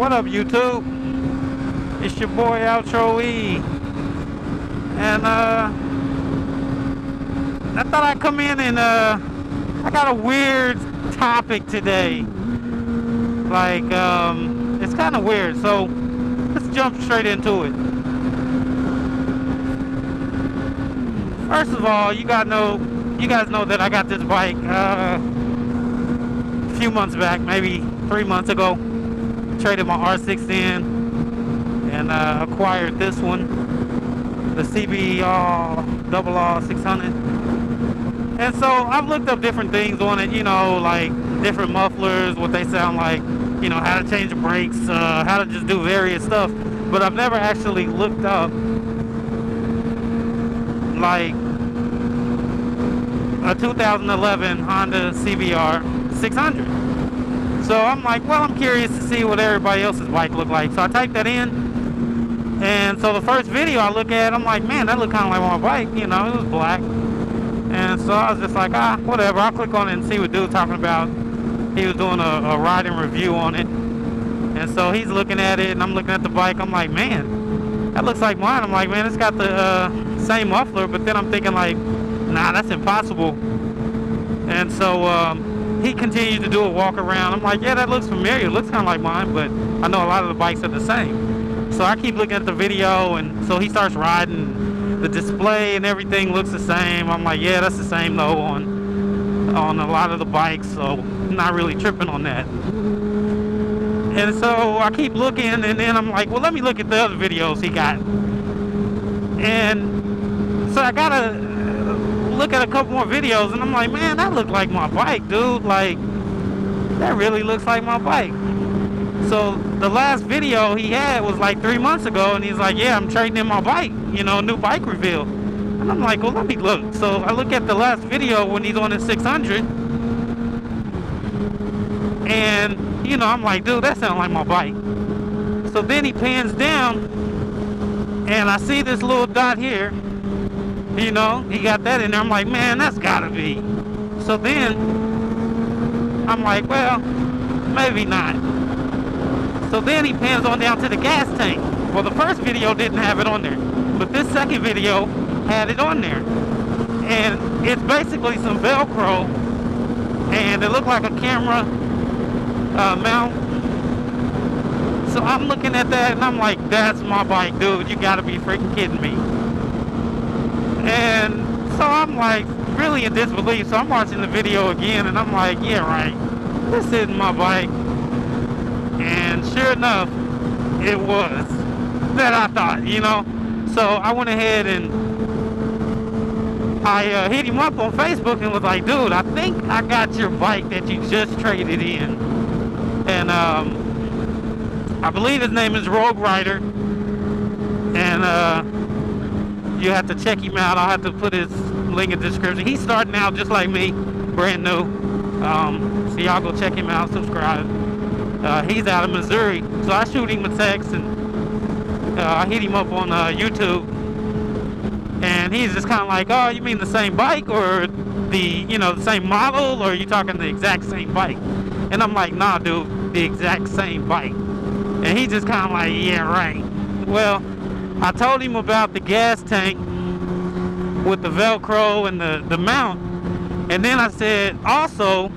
What up, YouTube? It's your boy Outro E. And I thought I'd come in and I got a weird topic today. Like, it's kind of weird, so let's jump straight into it. First of all, you guys know that I got this bike a few months back, maybe 3 months ago. Traded my R6 in and acquired this one, the CBR 600. And so I've looked up different things on it, like different mufflers, what they sound like, how to change the brakes, how to just do various stuff. But I've never actually looked up like a 2011 Honda CBR 600. So I'm like, well, I'm curious to see what everybody else's bike look like. So I typed that in, and so the first video I look at, I'm like, man, that looked kind of like my bike. It was black. And so I was just like, whatever. I'll click on it and see what dude's talking about. He was doing a riding review on it. And so he's looking at it, and I'm looking at the bike. I'm like, man, that looks like mine. I'm like, man, it's got the same muffler. But then I'm thinking like, nah, that's impossible. And so he continued to do a walk around. I'm like, yeah, that looks familiar. It looks kind of like mine, but I know a lot of the bikes are the same. So I keep looking at the video, and so he starts riding. The display and everything looks the same. I'm like, yeah, that's the same though on a lot of the bikes, so I'm not really tripping on that. And so I keep looking, and then I'm like, well, let me look at the other videos he got. And so I gotta look at a couple more videos, and I'm like, man, that looked like my bike, dude. Like, that really looks like my bike. So the last video he had was like 3 months ago, and he's like, yeah, I'm trading in my bike, new bike reveal. And I'm like, well, let me look. So I look at the last video when he's on his 600, and I'm like, dude, that sounds like my bike. So then he pans down, and I see this little dot here. He got that in there. I'm like, man, that's gotta be. So then I'm like, well, maybe not. So then he pans on down to the gas tank. Well, the first video didn't have it on there, but this second video had it on there. And it's basically some Velcro, and it looked like a camera mount. So I'm looking at that, and I'm like, that's my bike, dude. You gotta be freaking kidding me. And so I'm like really in disbelief. So I'm watching the video again, and I'm like, yeah, right, this isn't my bike. And sure enough, it was that I thought, So I went ahead and I hit him up on Facebook and was like, dude, I think I got your bike that you just traded in. And I believe his name is Rogue Rider. And you have to check him out. I'll have to put his link in the description. He's starting out just like me, brand new. So y'all go check him out, subscribe. He's out of Missouri, so I shoot him a text, and I hit him up on YouTube, and he's just kind of like, oh, you mean the same bike, or the same model, or are you talking the exact same bike? And I'm like, nah, dude, the exact same bike. And he just kind of like, yeah, right. Well, I told him about the gas tank with the Velcro and the mount, and then I said, also,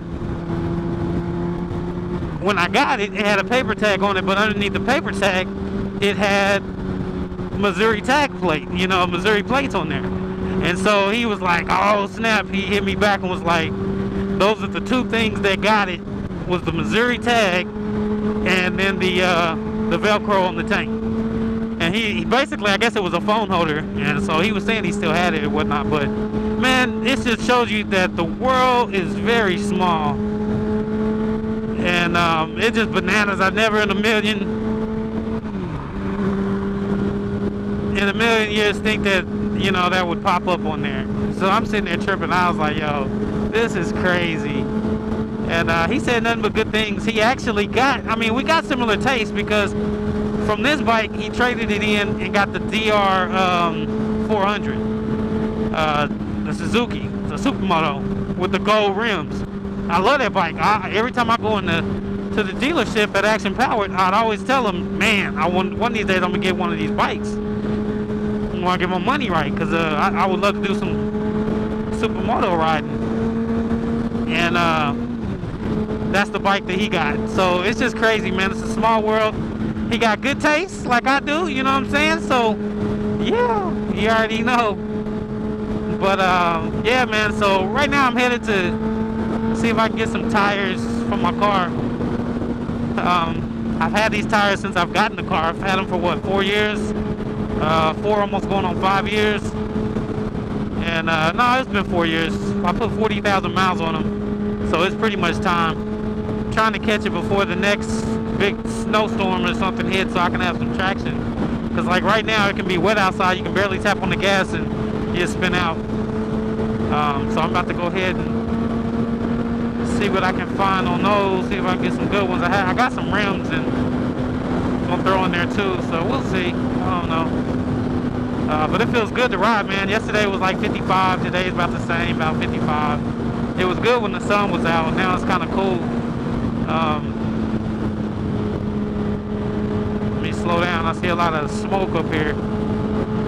when I got it, it had a paper tag on it, but underneath the paper tag, it had Missouri tag plate, Missouri plates on there. And so he was like, oh, snap. He hit me back and was like, those are the two things that got it, was the Missouri tag and then the Velcro on the tank. And he basically, I guess it was a phone holder, and so he was saying he still had it and whatnot. But, man, it just shows you that the world is very small. And it's just bananas. I never in a million years think that that would pop up on there. So I'm sitting there tripping. I was like, yo, this is crazy. And he said nothing but good things. He actually got, we got similar tastes, because from this bike he traded it in and got the DR 400, the Suzuki, the Supermoto with the gold rims. I love that bike. Every time I go into to the dealership at Action Powered, I'd always tell them, man, one of these days I'm gonna get one of these bikes. I want to get my money right, because I would love to do some supermoto riding. And that's the bike that he got. So it's just crazy, man. It's a small world. He got good taste like I do, you know what I'm saying? So yeah, you already know. But yeah, man, so right now I'm headed to see if I can get some tires for my car. I've had these tires since I've gotten the car. I've had them for what, 4 years? 4, almost going on 5 years. And no, it's been 4 years. I put 40,000 miles on them, so it's pretty much time. I'm trying to catch it before the next big snowstorm or something hits, so I can have some traction. Because like right now, it can be wet outside. You can barely tap on the gas and you just spin out. So I'm about to go ahead and see what I can find on those. See if I can get some good ones. I got some rims and I'm gonna throw in there too. So we'll see. I don't know. But it feels good to ride, man. Yesterday was like 55. Today is about the same, about 55. It was good when the sun was out. Now it's kind of cool. Let me slow down. I see a lot of smoke up here.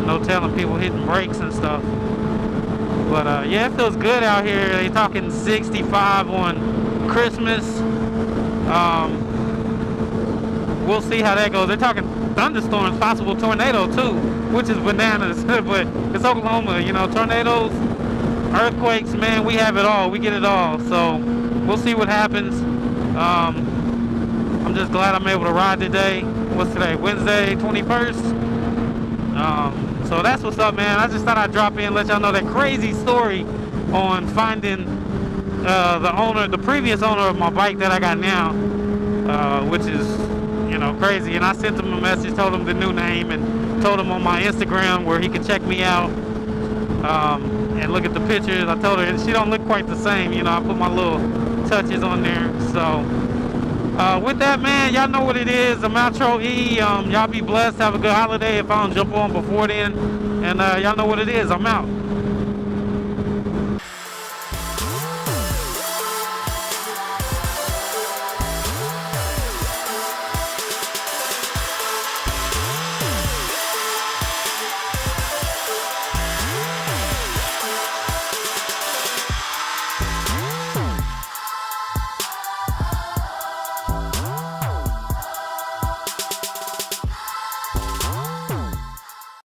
No telling, people hitting brakes and stuff. But yeah, it feels good out here. They talking 65 on Christmas. We'll see how that goes. They're talking thunderstorms, possible tornado too, which is bananas. But it's Oklahoma, you know, tornadoes, earthquakes, man, we have it all. We get it all. So we'll see what happens. I'm just glad I'm able to ride today. What's today? Wednesday, 21st. So that's what's up, man. I just thought I'd drop in, let y'all know that crazy story on finding the previous owner of my bike that I got now, which is, you know, crazy. And I sent him a message, told him the new name, and told him on my Instagram where he could check me out and look at the pictures. I told her she don't look quite the same, you know. I put my little touches on there. So with that, man, y'all know what it is. I'm Outro E. Y'all be blessed. Have a good holiday if I don't jump on before then. And y'all know what it is. I'm out.